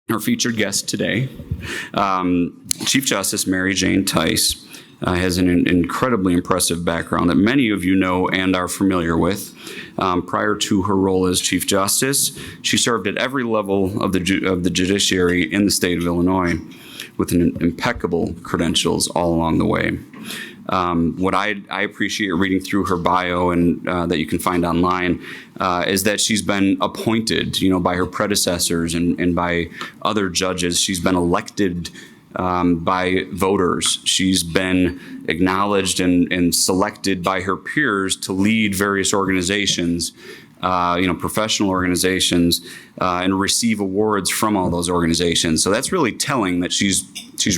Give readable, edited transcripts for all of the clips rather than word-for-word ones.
our featured guest today, Chief Justice Mary Jane Theis, has an incredibly impressive background that many of you know and are familiar with. Prior to her role as Chief Justice, she served at every level of the judiciary in the state of Illinois with impeccable credentials all along the way. What I appreciate reading through her bio and that you can find online is that she's been appointed, by her predecessors and by other judges. She's been elected by voters. She's been acknowledged and selected by her peers to lead various organizations, professional organizations, and receive awards from all those organizations. So that's really telling that she's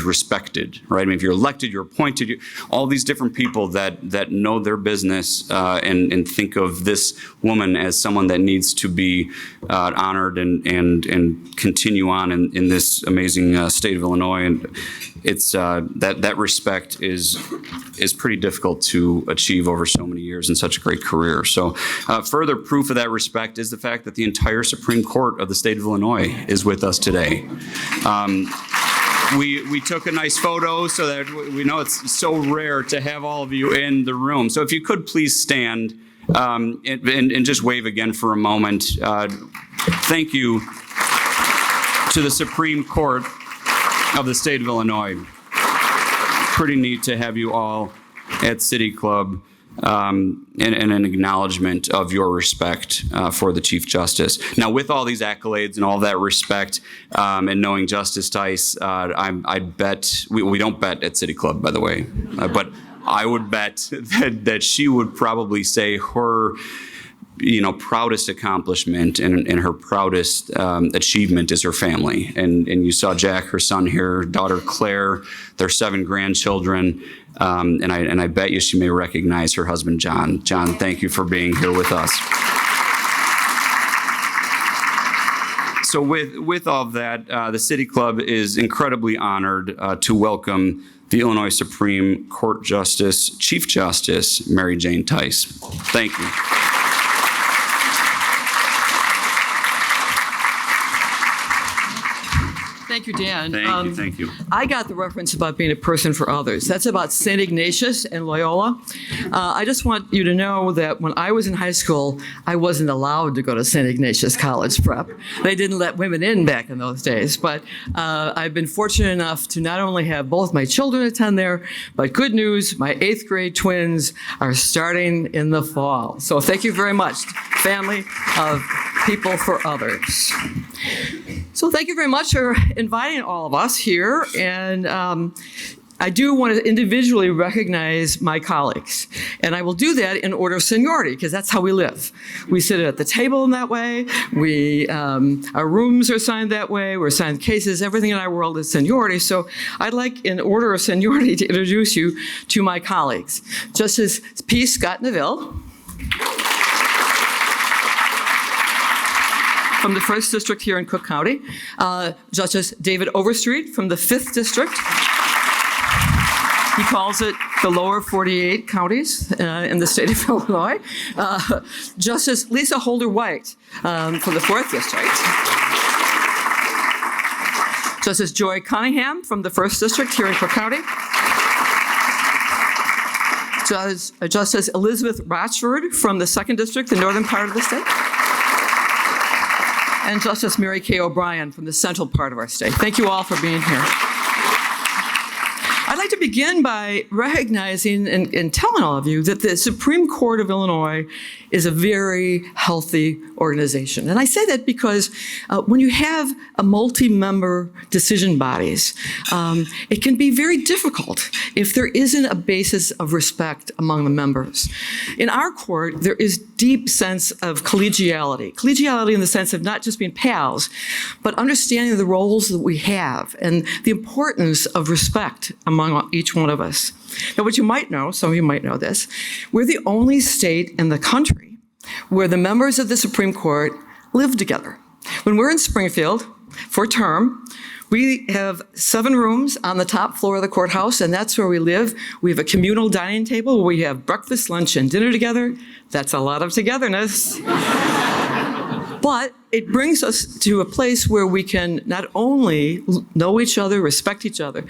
respected, right? I mean, if you're elected, you're appointed, all these different people that know their business and think of this woman as someone that needs to be honored and continue on in this amazing state of Illinois. And it's that respect is pretty difficult to achieve over so many years and such a great career. So further proof of that respect is the fact that the entire Supreme Court of the state of Illinois is with us today. We took a nice photo so that we know it's so rare to have all of you in the room. So if you could please stand and just wave again for a moment. Thank you to the Supreme Court of the state of Illinois. Pretty neat to have you all at City Club and an acknowledgement of your respect for the Chief Justice. Now, with all these accolades and all that respect and knowing Justice Theis, I bet, we don't bet at City Club, by the way, but I would bet that she would probably say her proudest accomplishment and her proudest achievement is her family. And you saw Jack, her son here, daughter Claire, their 7 grandchildren, and I bet you she may recognize her husband, John. John, thank you for being here with us. So with all of that, the City Club is incredibly honored to welcome the Illinois Supreme Court Justice, Chief Justice Mary Jane Theis. Thank you. Thank you, Dan. Thank you. I got the reference about being a person for others. That's about St. Ignatius and Loyola. I just want you to know that when I was in high school, I wasn't allowed to go to St. Ignatius College Prep. They didn't let women in back in those days. But I've been fortunate enough to not only have both my children attend there, but good news, my 8th grade twins are starting in the fall. So thank you very much, family of people for others. So thank you very much for inviting all of us here. And I do want to individually recognize my colleagues. And I will do that in order of seniority, because that's how we live. We sit at the table in that way. Our rooms are assigned that way. We're assigned cases. Everything in our world is seniority. So I'd like, in order of seniority, to introduce you to my colleagues. Justice P. Scott Neville, from the 1st District here in Cook County. Justice David Overstreet from the 5th District. He calls it the lower 48 counties in the state of Illinois. Justice Lisa Holder-White from the 4th District. Justice Joy Cunningham from the 1st District here in Cook County. Justice Elizabeth Rochford from the 2nd District, the northern part of the state. And Justice Mary Kay O'Brien from the central part of our state. Thank you all for being here. I'd like to begin by recognizing and telling all of you that the Supreme Court of Illinois is a very healthy organization. And I say that because when you have a multi-member decision bodies, it can be very difficult if there isn't a basis of respect among the members. In our court, there is deep sense of collegiality. Collegiality in the sense of not just being pals, but understanding the roles that we have and the importance of respect among each one of us. Now, what you might know, some of you might know this, we're the only state in the country where the members of the Supreme Court live together. When we're in Springfield for a term, we have 7 rooms on the top floor of the courthouse, and that's where we live. We have a communal dining table where we have breakfast, lunch, and dinner together. That's a lot of togetherness. But it brings us to a place where we can not only know each other, respect each other,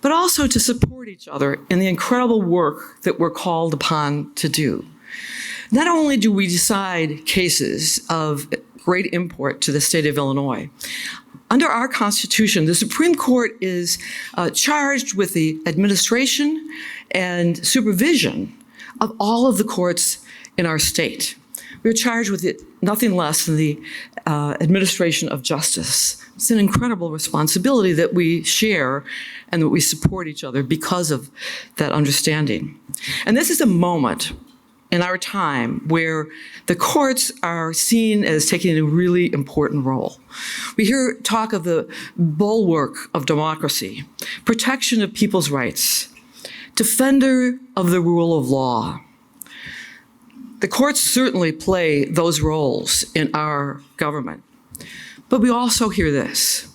but also to support each other in the incredible work that we're called upon to do. Not only do we decide cases of great import to the state of Illinois, under our Constitution, the Supreme Court is charged with the administration and supervision of all of the courts in our state. We're charged with nothing less than the administration of justice. It's an incredible responsibility that we share and that we support each other because of that understanding. And this is a moment in our time where the courts are seen as taking a really important role. We hear talk of the bulwark of democracy, protection of people's rights, defender of the rule of law. The courts certainly play those roles in our government. But we also hear this,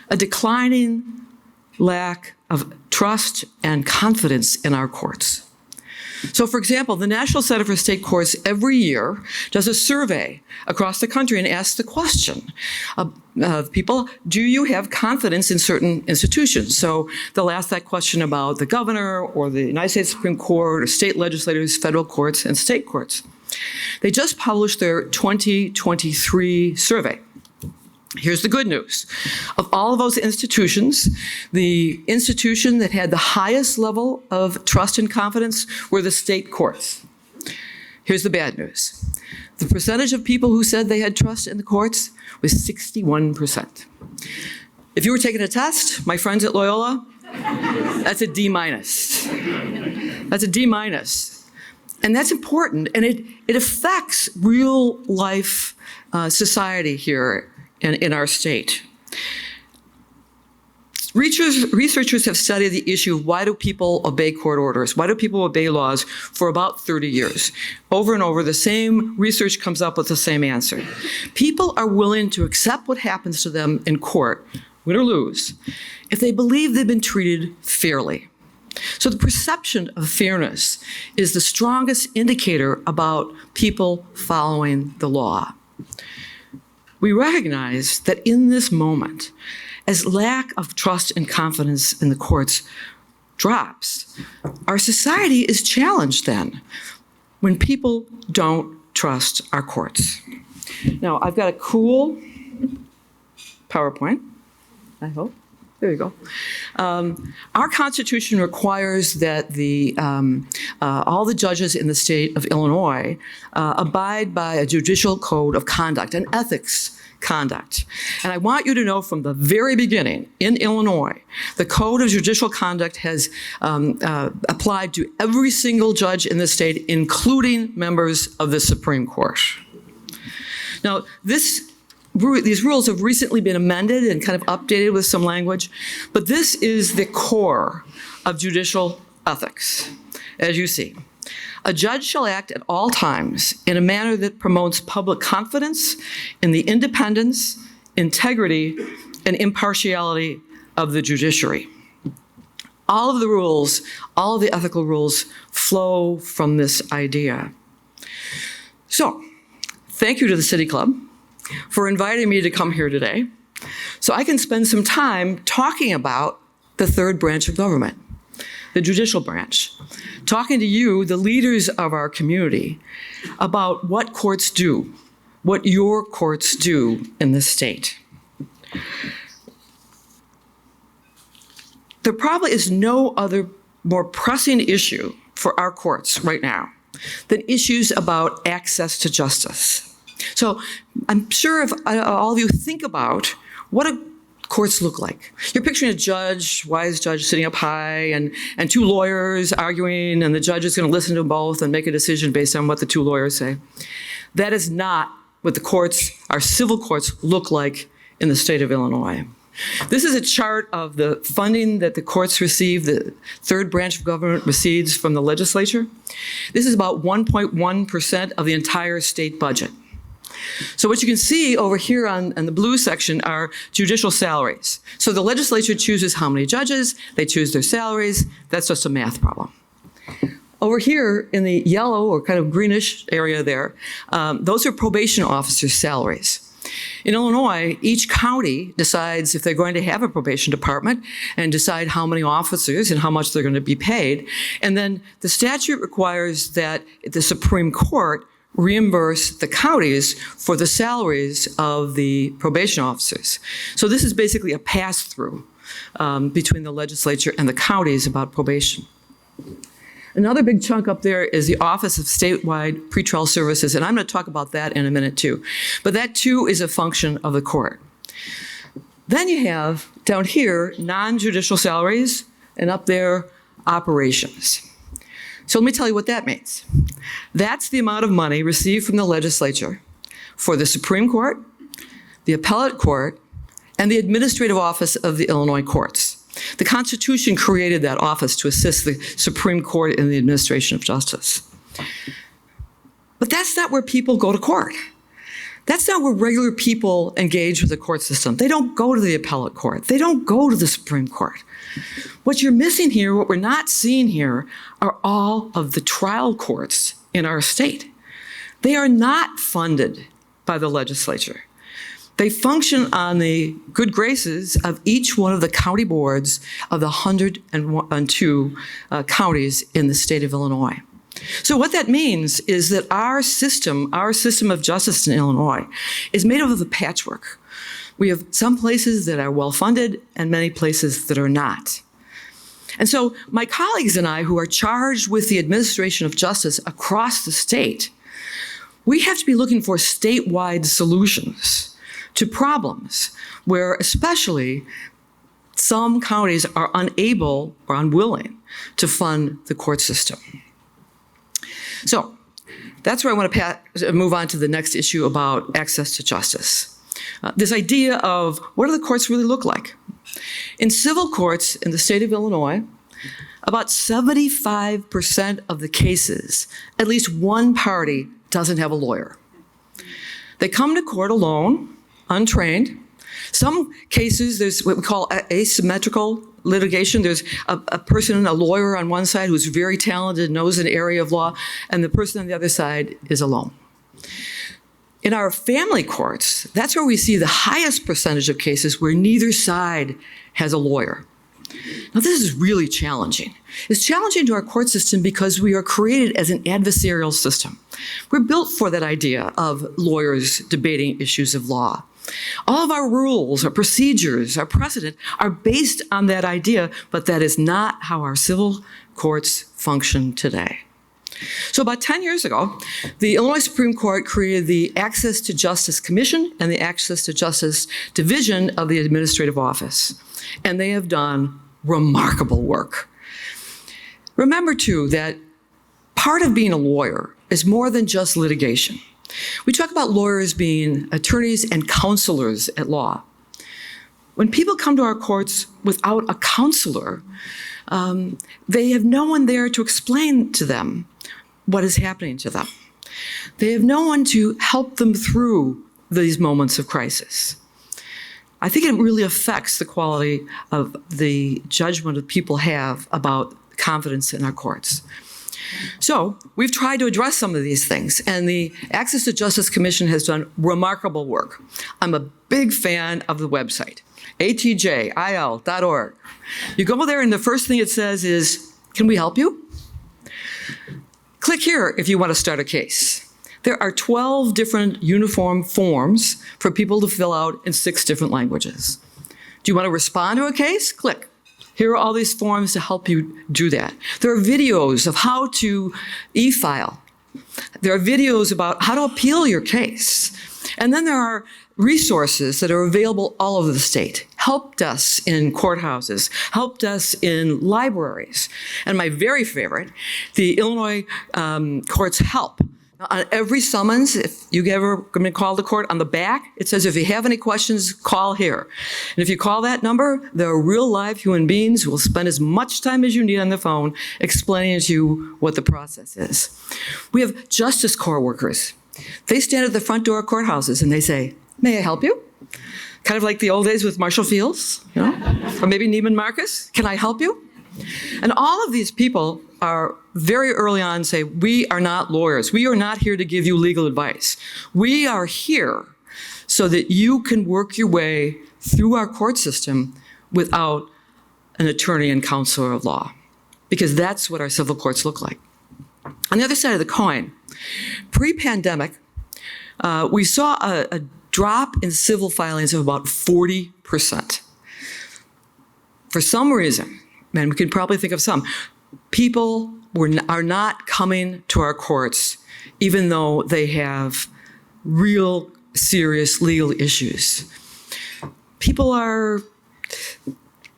a declining lack of trust and confidence in our courts. So, for example, the National Center for State Courts every year does a survey across the country and asks the question of people, do you have confidence in certain institutions? So they'll ask that question about the governor or the United States Supreme Court or state legislators, federal courts, and state courts. They just published their 2023 survey. Here's the good news. Of all of those institutions, the institution that had the highest level of trust and confidence were the state courts. Here's the bad news. The percentage of people who said they had trust in the courts was 61%. If you were taking a test, my friends at Loyola, that's a D-. That's a D-. And that's important, and it affects real life society here in our state. Researchers have studied the issue of why do people obey court orders, why do people obey laws for about 30 years. Over and over, the same research comes up with the same answer. People are willing to accept what happens to them in court, win or lose, if they believe they've been treated fairly. So the perception of fairness is the strongest indicator about people following the law. We recognize that in this moment, as lack of trust and confidence in the courts drops, our society is challenged then when people don't trust our courts. Now, I've got a cool PowerPoint, I hope. There you go. Our Constitution requires that all the judges in the state of Illinois abide by a judicial code of conduct, an ethics conduct. And I want you to know from the very beginning, in Illinois, the Code of Judicial Conduct has applied to every single judge in the state, including members of the Supreme Court. Now, these rules have recently been amended and kind of updated with some language, but this is the core of judicial ethics, as you see. A judge shall act at all times in a manner that promotes public confidence in the independence, integrity, and impartiality of the judiciary. All of the rules, all of the ethical rules flow from this idea. So, thank you to the City Club for inviting me to come here today so I can spend some time talking about the third branch of government, the judicial branch, talking to you, the leaders of our community, about what courts do, what your courts do in this state. There probably is no other more pressing issue for our courts right now than issues about access to justice. So I'm sure if all of you think about what do courts look like. You're picturing a judge, wise judge sitting up high, and two lawyers arguing, and the judge is going to listen to them both and make a decision based on what the two lawyers say. That is not what the courts, our civil courts, look like in the state of Illinois. This is a chart of the funding that the courts receive, the third branch of government receives from the legislature. This is about 1.1% of the entire state budget. So what you can see over here on the blue section are judicial salaries. So the legislature chooses how many judges, they choose their salaries. That's just a math problem. Over here in the yellow or kind of greenish area there, those are probation officers' salaries. In Illinois, each county decides if they're going to have a probation department and decide how many officers and how much they're going to be paid. And then the statute requires that the Supreme Court reimburse the counties for the salaries of the probation officers. So this is basically a pass-through between the legislature and the counties about probation. Another big chunk up there is the Office of Statewide Pretrial Services, and I'm going to talk about that in a minute too. But that too is a function of the court. Then you have down here non-judicial salaries, and up there operations. So let me tell you what that means. That's the amount of money received from the legislature for the Supreme Court, the Appellate Court, and the administrative office of the Illinois courts. The Constitution created that office to assist the Supreme Court in the administration of justice. But that's not where people go to court. That's not where regular people engage with the court system. They don't go to the appellate court. They don't go to the Supreme Court. What you're missing here, what we're not seeing here, are all of the trial courts in our state. They are not funded by the legislature. They function on the good graces of each one of the county boards of the 102 counties in the state of Illinois. So what that means is that our system of justice in Illinois is made up of a patchwork. We have some places that are well-funded and many places that are not. And so my colleagues and I, who are charged with the administration of justice across the state, we have to be looking for statewide solutions to problems where especially some counties are unable or unwilling to fund the court system. So that's where I want to move on to the next issue about access to justice. This idea of what do the courts really look like? In civil courts in the state of Illinois, about 75% of the cases, at least one party doesn't have a lawyer. They come to court alone, untrained. Some cases, there's what we call asymmetrical litigation. There's a person, a lawyer on one side who's very talented, knows an area of law, and the person on the other side is alone. In our family courts, that's where we see the highest percentage of cases where neither side has a lawyer. Now, this is really challenging. It's challenging to our court system because we are created as an adversarial system. We're built for that idea of lawyers debating issues of law. All of our rules, our procedures, our precedent are based on that idea, but that is not how our civil courts function today. So about 10 years ago, the Illinois Supreme Court created the Access to Justice Commission and the Access to Justice Division of the Administrative Office. And they have done remarkable work. Remember, too, that part of being a lawyer is more than just litigation. We talk about lawyers being attorneys and counselors at law. When people come to our courts without a counselor, they have no one there to explain to them what is happening to them. They have no one to help them through these moments of crisis. I think it really affects the quality of the judgment that people have about confidence in our courts. So we've tried to address some of these things, and the Access to Justice Commission has done remarkable work. I'm a big fan of the website, atjil.org. You go there, and the first thing it says is, can we help you? Click here if you want to start a case. There are 12 different uniform forms for people to fill out in 6 different languages. Do you want to respond to a case? Click. Here are all these forms to help you do that. There are videos of how to e-file. There are videos about how to appeal your case. And then there are resources that are available all over the state. Help desks in courthouses, help desks in libraries. And my very favorite, the Illinois Courts Help. On every summons, if you ever going to call the court, on the back, it says, if you have any questions, call here. And if you call that number, there are real live human beings who will spend as much time as you need on the phone explaining to you what the process is. We have Justice Corps workers. They stand at the front door of courthouses and they say, may I help you? Kind of like the old days with Marshall Fields, you know, or maybe Neiman Marcus. Can I help you? And all of these people are very early on say, we are not lawyers. We are not here to give you legal advice. We are here so that you can work your way through our court system without an attorney and counselor of law, because that's what our civil courts look like. On the other side of the coin, pre-pandemic, we saw a drop in civil filings of about 40%. For some reason, and we can probably think of some, people are not coming to our courts even though they have real serious legal issues. People are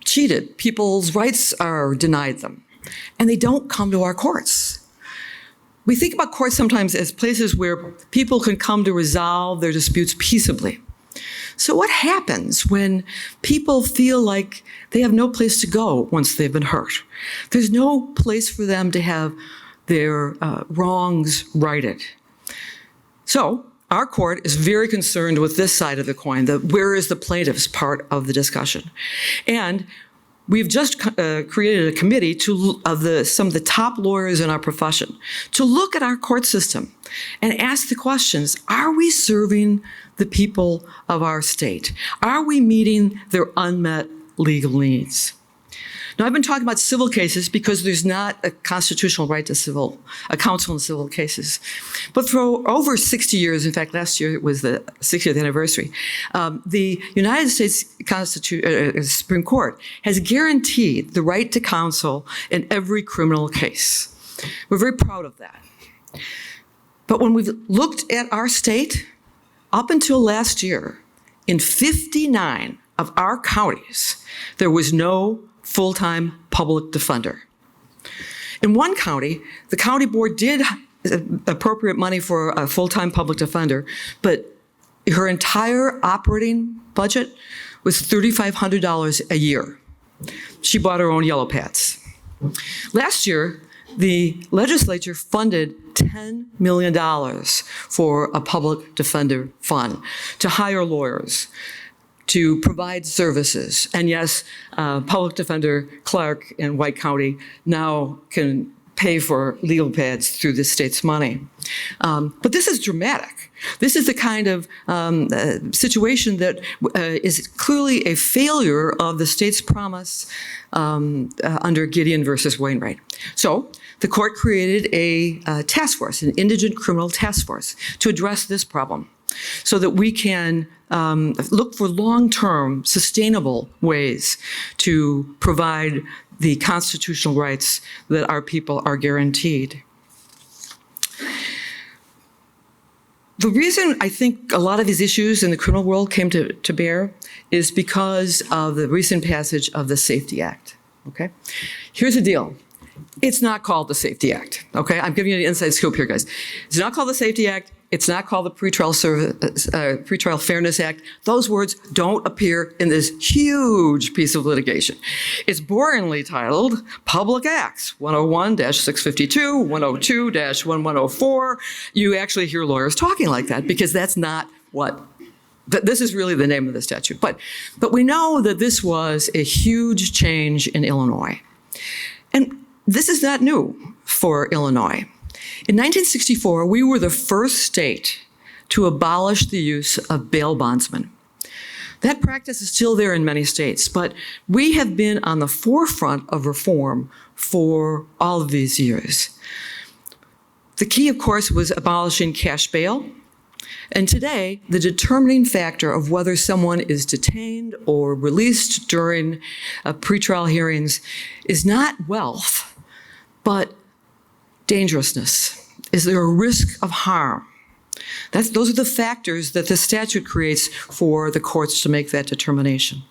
cheated. People's rights are denied them, and they don't come to our courts. We think about courts sometimes as places where people can come to resolve their disputes peaceably. So what happens when people feel like they have no place to go once they've been hurt? There's no place for them to have their wrongs righted. So our court is very concerned with this side of the coin, the where is the plaintiff's part of the discussion. And we've just created a committee of some of the top lawyers in our profession to look at our court system and ask the questions, are we serving the people of our state? Are we meeting their unmet legal needs? Now, I've been talking about civil cases because there's not a constitutional right to a counsel in civil cases. But for over 60 years, in fact, last year was the 60th anniversary, the United States Supreme Court has guaranteed the right to counsel in every criminal case. We're very proud of that. But when we've looked at our state, up until last year, in 59 of our counties, there was no full-time public defender. In one county, the county board did appropriate money for a full-time public defender, but her entire operating budget was $3,500 a year. She bought her own yellow pads. Last year, the legislature funded $10 million for a public defender fund to hire lawyers, to provide services. And yes, public defender Clark in White County now can pay for legal pads through the state's money. But this is dramatic. This is the kind of situation that is clearly a failure of the state's promise under Gideon versus Wainwright. So the court created a task force, an indigent criminal task force, to address this problem so that we can look for long-term, sustainable ways to provide the constitutional rights that our people are guaranteed. The reason I think a lot of these issues in the criminal world came to bear is because of the recent passage of the Safety Act, okay? Here's the deal. It's not called the Safety Act, okay? I'm giving you the inside scoop here, guys. It's not called the Safety Act. It's not called the Pretrial Fairness Act. Those words don't appear in this huge piece of litigation. It's boringly titled Public Acts 101-652, 102-1104. You actually hear lawyers talking like that because that's not what, this is really the name of the statute. But we know that this was a huge change in Illinois. And this is not new for Illinois. In 1964, we were the first state to abolish the use of bail bondsmen. That practice is still there in many states, but we have been on the forefront of reform for all of these years. The key, of course, was abolishing cash bail. And today, the determining factor of whether someone is detained or released during pretrial hearings is not wealth, but dangerousness. Is there a risk of harm? Those are the factors that the statute creates for the courts to make that determination.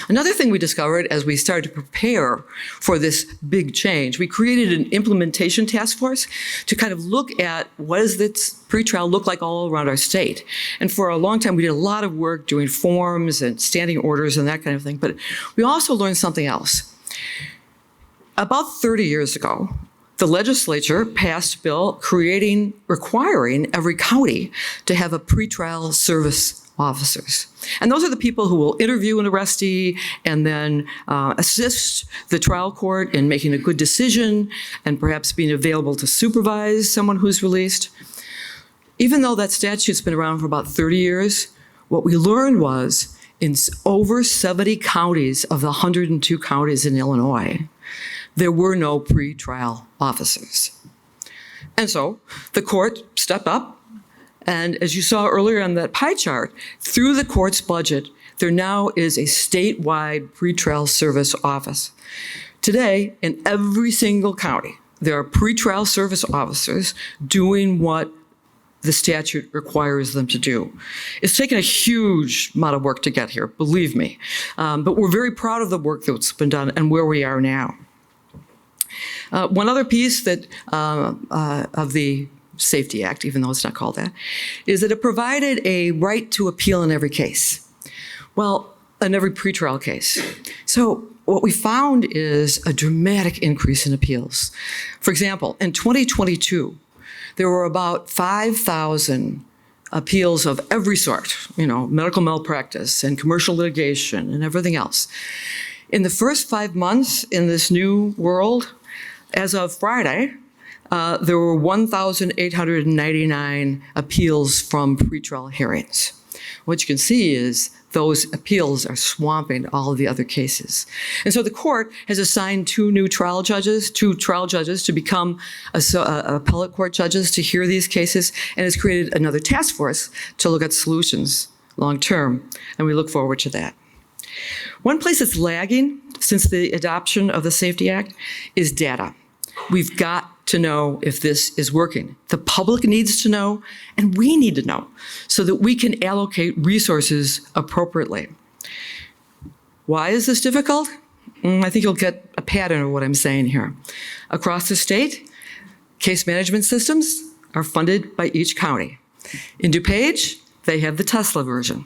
Another thing we discovered as we started to prepare for this big change, we created an implementation task force to kind of look at what does this pretrial look like all around our state. And for a long time, we did a lot of work doing forms and standing orders and that kind of thing. But we also learned something else. About 30 years ago, the legislature passed a bill requiring every county to have a pretrial service officers. And those are the people who will interview an arrestee and then assist the trial court in making a good decision and perhaps being available to supervise someone who's released. Even though that statute's been around for about 30 years, what we learned was in over 70 counties of the 102 counties in Illinois, there were no pretrial officers. And so the court stepped up, and as you saw earlier on that pie chart, through the court's budget, there now is a statewide pretrial service office. Today, in every single county, there are pretrial service officers doing what the statute requires them to do. It's taken a huge amount of work to get here, believe me. But we're very proud of the work that's been done and where we are now. One other piece that of the Safety Act, even though it's not called that, is that it provided a right to appeal in every case. Well, in every pretrial case. So what we found is a dramatic increase in appeals. For example, in 2022, there were about 5,000 appeals of every sort, medical malpractice and commercial litigation and everything else. In the first 5 months in this new world, as of Friday, there were 1,899 appeals from pretrial hearings. What you can see is those appeals are swamping all of the other cases. And so the court has assigned two trial judges to become appellate court judges to hear these cases, and has created another task force to look at solutions long term, and we look forward to that. One place that's lagging since the adoption of the Safety Act is data. We've got to know if this is working. The public needs to know, and we need to know, so that we can allocate resources appropriately. Why is this difficult? I think you'll get a pattern of what I'm saying here. Across the state, case management systems are funded by each county. In DuPage, they have the Tesla version.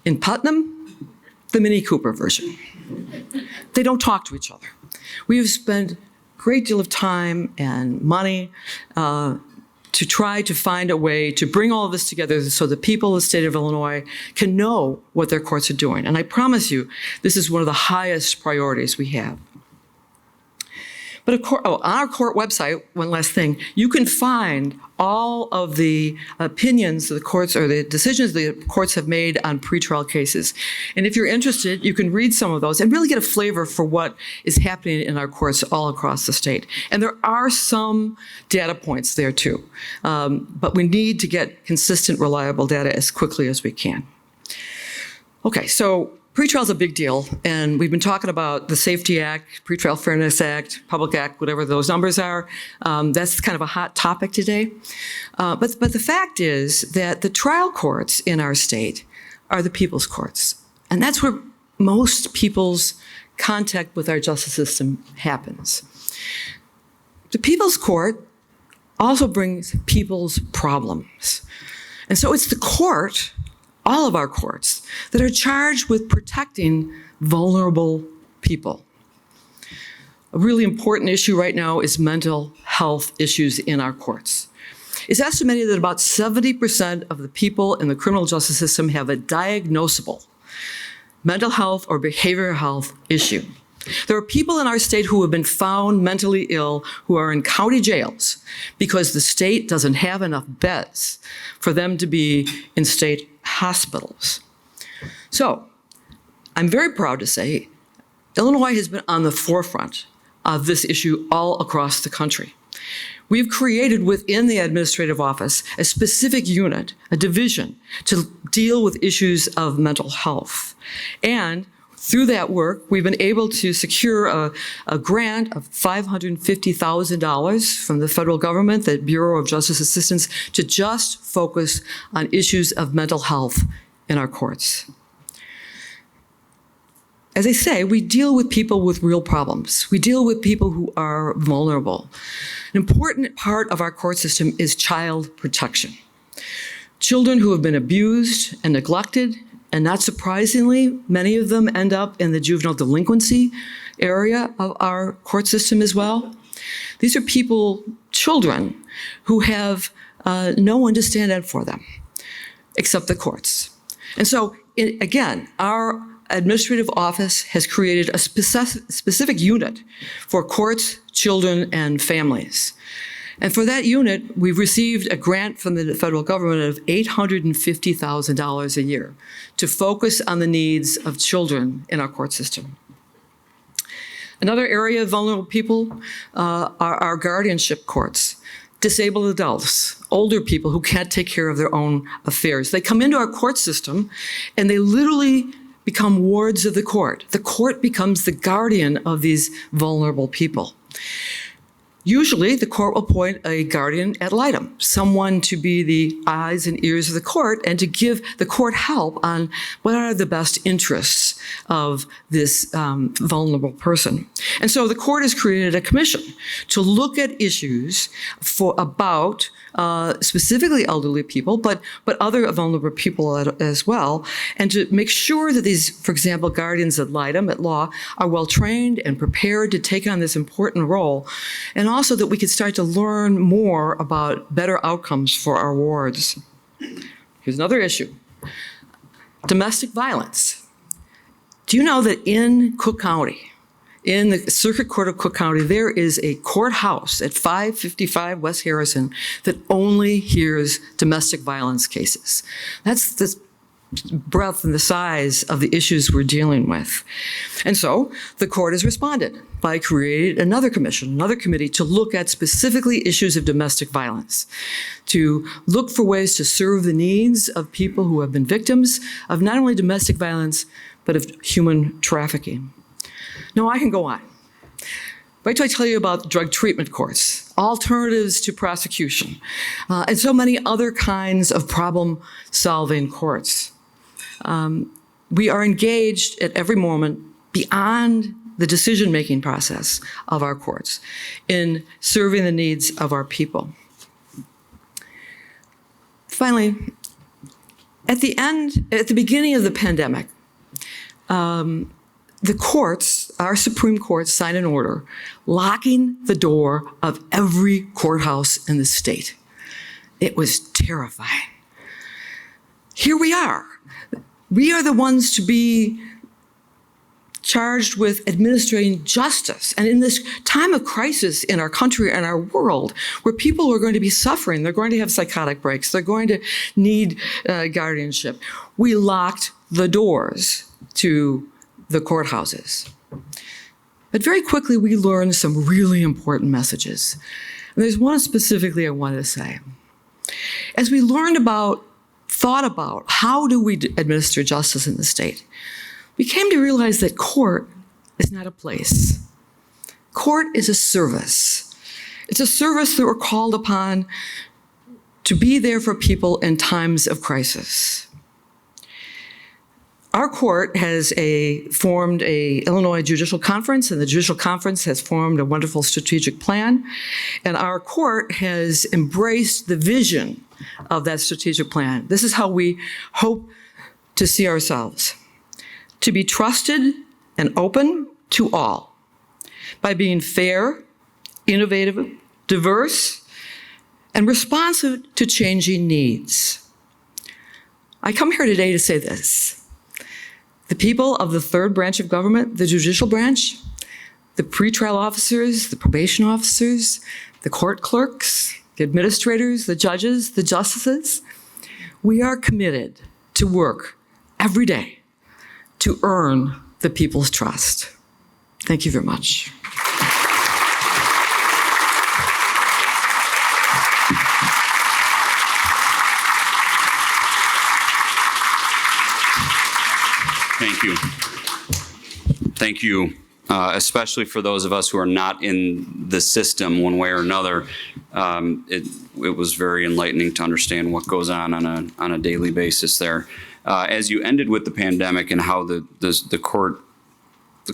In Putnam, the Mini Cooper version. They don't talk to each other. We have spent great deal of time and money to try to find a way to bring all of this together so the people of the state of Illinois can know what their courts are doing. And I promise you, this is one of the highest priorities we have. But of course, on our court website, one last thing, you can find all of the opinions of the courts or the decisions the courts have made on pretrial cases. And if you're interested, you can read some of those and really get a flavor for what is happening in our courts all across the state. And there are some data points there too. But we need to get consistent, reliable data as quickly as we can. Okay, so pretrial is a big deal, and we've been talking about the Safety Act, Pretrial Fairness Act, Public Act, whatever those numbers are. That's kind of a hot topic today. But the fact is that the trial courts in our state are the people's courts. And that's where most people's contact with our justice system happens. The people's court also brings people's problems. And so it's the court, all of our courts, that are charged with protecting vulnerable people. A really important issue right now is mental health issues in our courts. It's estimated that about 70% of the people in the criminal justice system have a diagnosable mental health or behavioral health issue. There are people in our state who have been found mentally ill who are in county jails because the state doesn't have enough beds for them to be in state hospitals. So, I'm very proud to say Illinois has been on the forefront of this issue all across the country. We've created within the administrative office a specific unit, a division, to deal with issues of mental health. And through that work, we've been able to secure a grant of $550,000 from the federal government, the Bureau of Justice Assistance, to just focus on issues of mental health in our courts. As I say, we deal with people with real problems. We deal with people who are vulnerable. An important part of our court system is child protection. Children who have been abused and neglected, and not surprisingly, many of them end up in the juvenile delinquency area of our court system as well. These are children who have no one to stand up for them, except the courts. And so, again, our administrative office has created a specific unit for courts, children, and families. And for that unit, we've received a grant from the federal government of $850,000 a year to focus on the needs of children in our court system. Another area of vulnerable people are our guardianship courts. Disabled adults, older people who can't take care of their own affairs. They come into our court system and they literally become wards of the court. The court becomes the guardian of these vulnerable people. Usually, the court will appoint a guardian ad litem, someone to be the eyes and ears of the court and to give the court help on what are the best interests of this vulnerable person. And so the court has created a commission to look at issues about specifically elderly people, but other vulnerable people as well, and to make sure that these, for example, guardians ad litem at law are well trained and prepared to take on this important role, and also that we can start to learn more about better outcomes for our wards. Here's another issue. Domestic violence. Do you know that in Cook County, in the Circuit Court of Cook County, there is a courthouse at 555 West Harrison that only hears domestic violence cases? That's the breadth and the size of the issues we're dealing with. And so the court has responded by creating another commission, another committee to look at specifically issues of domestic violence, to look for ways to serve the needs of people who have been victims of not only domestic violence, but of human trafficking. Now, I can go on. Wait till I tell you about drug treatment courts, alternatives to prosecution, and so many other kinds of problem-solving courts. We are engaged at every moment beyond the decision-making process of our courts in serving the needs of our people. Finally, at the beginning of the pandemic, the courts, our Supreme Court, signed an order locking the door of every courthouse in the state. It was terrifying. Here we are. We are the ones to be charged with administering justice. And in this time of crisis in our country and our world, where people are going to be suffering, they're going to have psychotic breaks, they're going to need guardianship, we locked the doors to the courthouses. But very quickly, we learned some really important messages. And there's one specifically I wanted to say. As we thought about how do we administer justice in the state, we came to realize that court is not a place. Court is a service. It's a service that we're called upon to be there for people in times of crisis. Our court has formed an Illinois Judicial Conference, and the Judicial Conference has formed a wonderful strategic plan. And our court has embraced the vision of that strategic plan. This is how we hope to see ourselves: to be trusted and open to all by being fair, innovative, diverse, and responsive to changing needs. I come here today to say this. The people of the third branch of government, the judicial branch, the pretrial officers, the probation officers, the court clerks, the administrators, the judges, the justices, we are committed to work every day to earn the people's trust. Thank you very much. Thank you. Thank you, especially for those of us who are not in the system one way or another. It was very enlightening to understand what goes on a daily basis there. As you ended with the pandemic and how the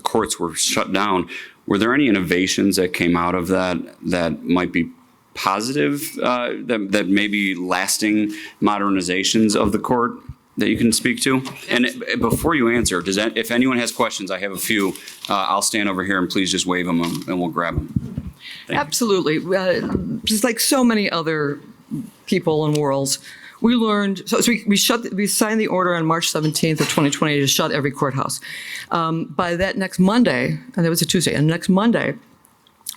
courts were shut down, were there any innovations that came out of that might be positive, that may be lasting modernizations of the court that you can speak to? And before you answer, if anyone has questions, I have a few. I'll stand over here and please just wave them and we'll grab them. Absolutely. Just like so many other people and worlds, we learned, we signed the order on March 17th of 2020 to shut every courthouse. By that next Monday, and that was a Tuesday, and next Monday,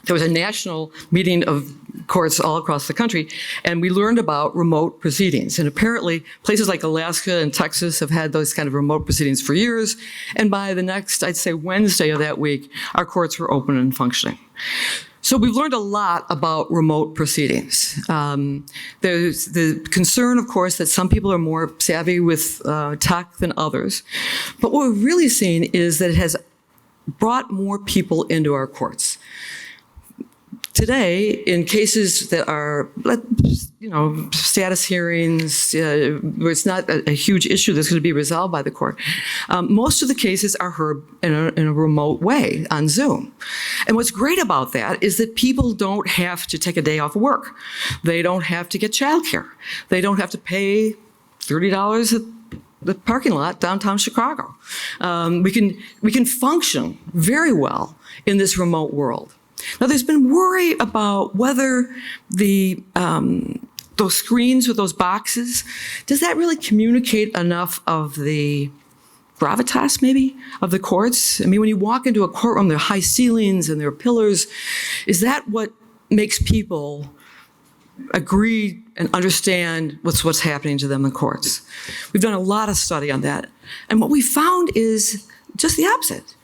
there was a national meeting of courts all across the country, and we learned about remote proceedings. And apparently, places like Alaska and Texas have had those kind of remote proceedings for years. And by the next, I'd say Wednesday of that week, our courts were open and functioning. So we've learned a lot about remote proceedings. There's the concern, of course, that some people are more savvy with tech than others. But what we're really seeing is that it has brought more people into our courts. Today, in cases that are, status hearings, where it's not a huge issue that's going to be resolved by the court, most of the cases are heard in a remote way on Zoom. And what's great about that is that people don't have to take a day off of work. They don't have to get childcare. They don't have to pay $30 at the parking lot downtown Chicago. We can function very well in this remote world. Now, there's been worry about whether those screens with those boxes, does that really communicate enough of the gravitas, maybe, of the courts? I mean, when you walk into a courtroom, there are high ceilings and there are pillars. Is that what makes people agree and understand what's happening to them in courts? We've done a lot of study on that. And what we found is just the opposite.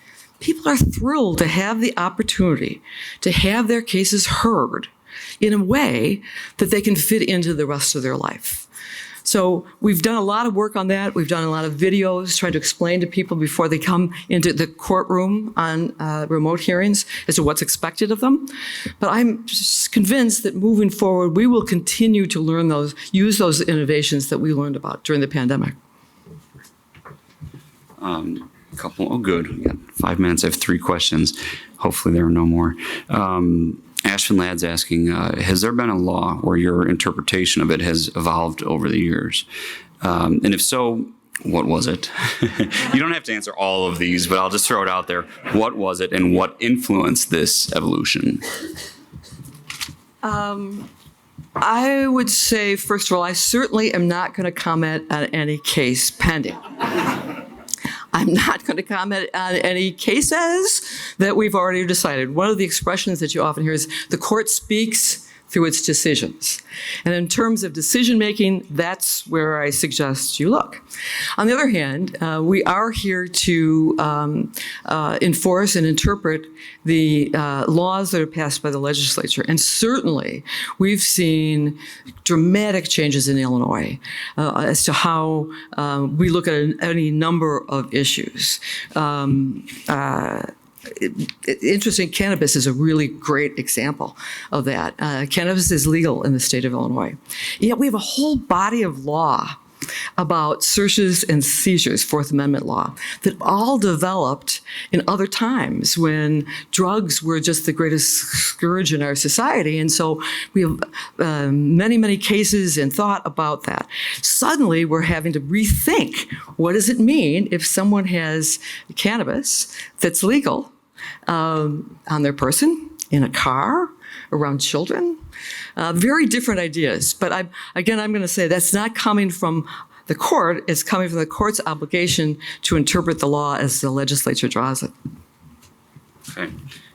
People are thrilled to have the opportunity to have their cases heard in a way that they can fit into the rest of their life. So we've done a lot of work on that. We've done a lot of videos trying to explain to people before they come into the courtroom on remote hearings as to what's expected of them. But I'm just convinced that moving forward, we will continue to use those innovations that we learned about during the pandemic. Good. We got 5 minutes. I have 3 questions. Hopefully there are no more. Ashvin Ladd's asking, has there been a law where your interpretation of it has evolved over the years? And if so, what was it? You don't have to answer all of these, but I'll just throw it out there. What was it and what influenced this evolution? I would say, first of all, I certainly am not going to comment on any case pending. I'm not going to comment on any cases that we've already decided. One of the expressions that you often hear is the court speaks through its decisions. And in terms of decision-making, that's where I suggest you look. On the other hand, we are here to enforce and interpret the laws that are passed by the legislature. And certainly, we've seen dramatic changes in Illinois as to how we look at any number of issues. Interesting, cannabis is a really great example of that. Cannabis is legal in the state of Illinois. Yet we have a whole body of law about searches and seizures, Fourth Amendment law, that all developed in other times when drugs were just the greatest scourge in our society. And so we have many, many cases and thought about that. Suddenly, we're having to rethink, what does it mean if someone has cannabis that's legal on their person, in a car, around children? Very different ideas. But I'm going to say that's not coming from the court. It's coming from the court's obligation to interpret the law as the legislature draws it. Okay.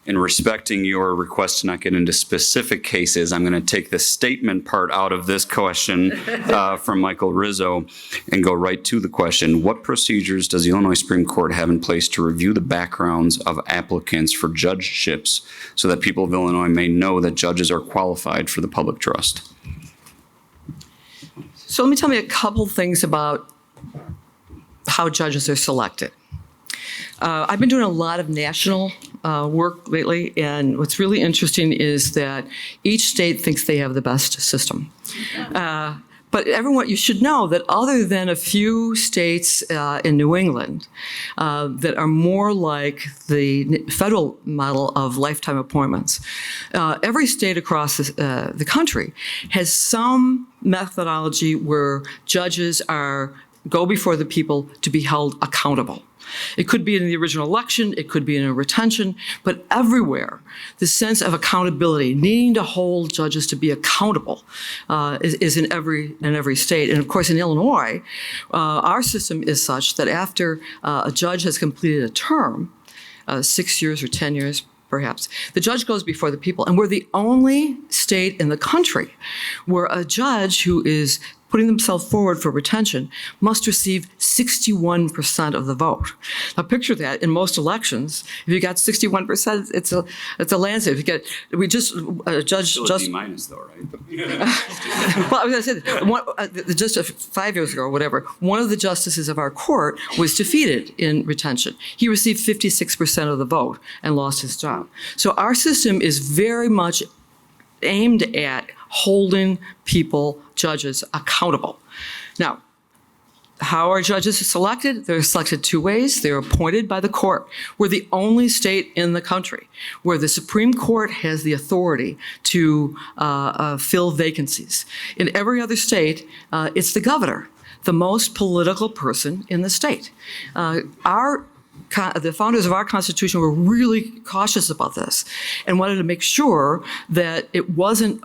In respecting your request to not get into specific cases, I'm going to take the statement part out of this question from Michael Rizzo and go right to the question. What procedures does the Illinois Supreme Court have in place to review the backgrounds of applicants for judgeships so that people of Illinois may know that judges are qualified for the public trust? So let me tell you a couple things about how judges are selected. I've been doing a lot of national work lately, and what's really interesting is that each state thinks they have the best system. But everyone, you should know that other than a few states in New England that are more like the federal model of lifetime appointments, every state across the country has some methodology where judges go before the people to be held accountable. It could be in the original election, it could be in a retention, but everywhere, the sense of accountability, needing to hold judges to be accountable, is in every state. And of course, in Illinois, our system is such that after a judge has completed a term, 6 years or 10 years, perhaps, the judge goes before the people. And we're the only state in the country where a judge who is putting themselves forward for retention must receive 61% of the vote. Now picture that in most elections, if you got 61%, it's a landslide. If you get, judge just minus though, right? well, I was going to say, just 5 years ago or whatever, one of the justices of our court was defeated in retention. He received 56% of the vote and lost his job. So our system is very much aimed at holding people, judges, accountable. Now, how are judges selected? They're selected two ways. They're appointed by the court. We're the only state in the country where the Supreme Court has the authority to fill vacancies. In every other state, it's the governor, the most political person in the state. The founders of our Constitution were really cautious about this and wanted to make sure that it wasn't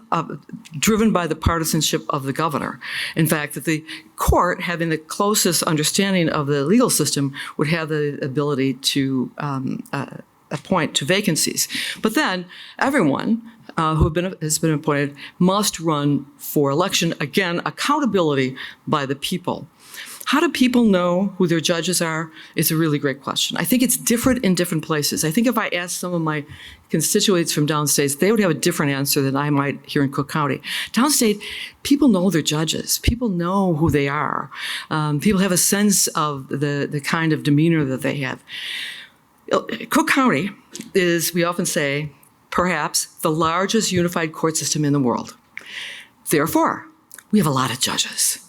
driven by the partisanship of the governor. In fact, that the court, having the closest understanding of the legal system, would have the ability to appoint to vacancies. But then everyone who has been appointed must run for election. Again, accountability by the people. How do people know who their judges are? It's a really great question. I think it's different in different places. I think if I asked some of my constituents from downstate, they would have a different answer than I might here in Cook County. Downstate, people know their judges. People know who they are. People have a sense of the kind of demeanor that they have. Cook County is, we often say, perhaps the largest unified court system in the world. Therefore, we have a lot of judges.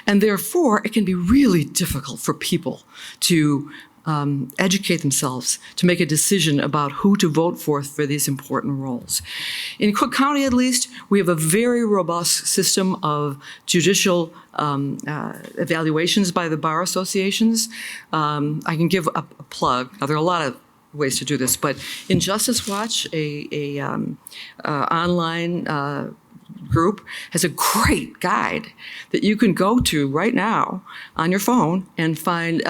And therefore, it can be really difficult for people to educate themselves, to make a decision about who to vote for these important roles. In Cook County, at least, we have a very robust system of judicial evaluations by the bar associations. I can give a plug. Now, there are a lot of ways to do this, but in Justice Watch, a online group has a great guide that you can go to right now on your phone and find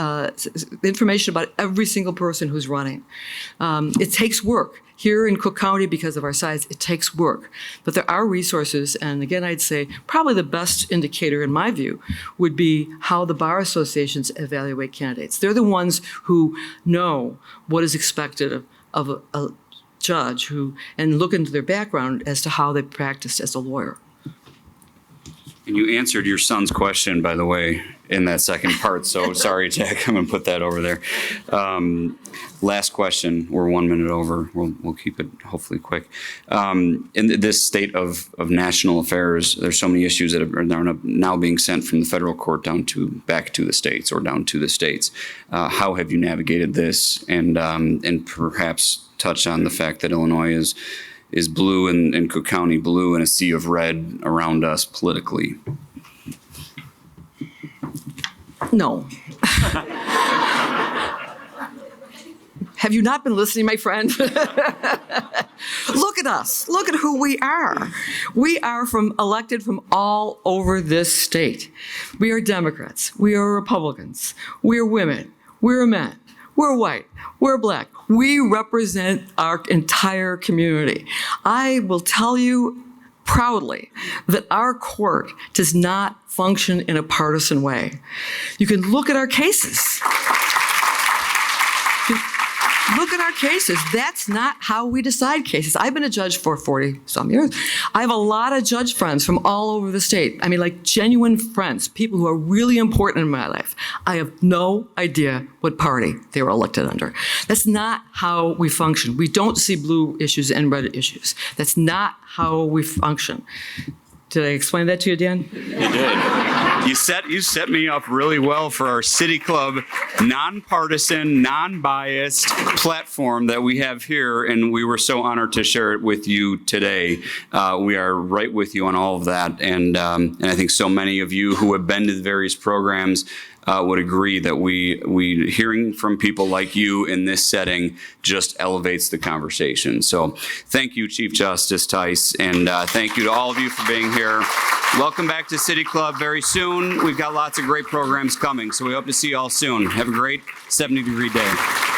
information about every single person who's running. It takes work. Here in Cook County, because of our size, it takes work. But there are resources, and again, I'd say probably the best indicator, in my view, would be how the bar associations evaluate candidates. They're the ones who know what is expected of a judge and look into their background as to how they practiced as a lawyer. And you answered your son's question, by the way, in that second part. So sorry, Jack, I'm going to put that over there. Last question. We're 1 minute over. We'll keep it hopefully quick. In this state of national affairs, there's so many issues that are now being sent from the federal court back to the states or down to the states. How have you navigated this, and perhaps touch on the fact that Illinois is blue and Cook County blue in a sea of red around us politically? No. Have you not been listening, my friend? Look at us. Look at who we are. We are elected from all over this state. We are Democrats. We are Republicans. We are women. We're men. We're white. We're black. We represent our entire community. I will tell you proudly that our court does not function in a partisan way. You can look at our cases. Look at our cases. That's not how we decide cases. I've been a judge for 40-some years. I have a lot of judge friends from all over the state. I mean, like genuine friends, people who are really important in my life. I have no idea what party they were elected under. That's not how we function. We don't see blue issues and red issues. That's not how we function. Did I explain that to you, Dan? You did. You set me up really well for our City Club nonpartisan, non-biased platform that we have here, and we were so honored to share it with you today. We are right with you on all of that, and I think so many of you who have been to the various programs would agree that we hearing from people like you in this setting just elevates the conversation. So thank you, Chief Justice Theis, and thank you to all of you for being here. Welcome back to City Club very soon. We've got lots of great programs coming, so we hope to see you all soon. Have a great 70-degree day.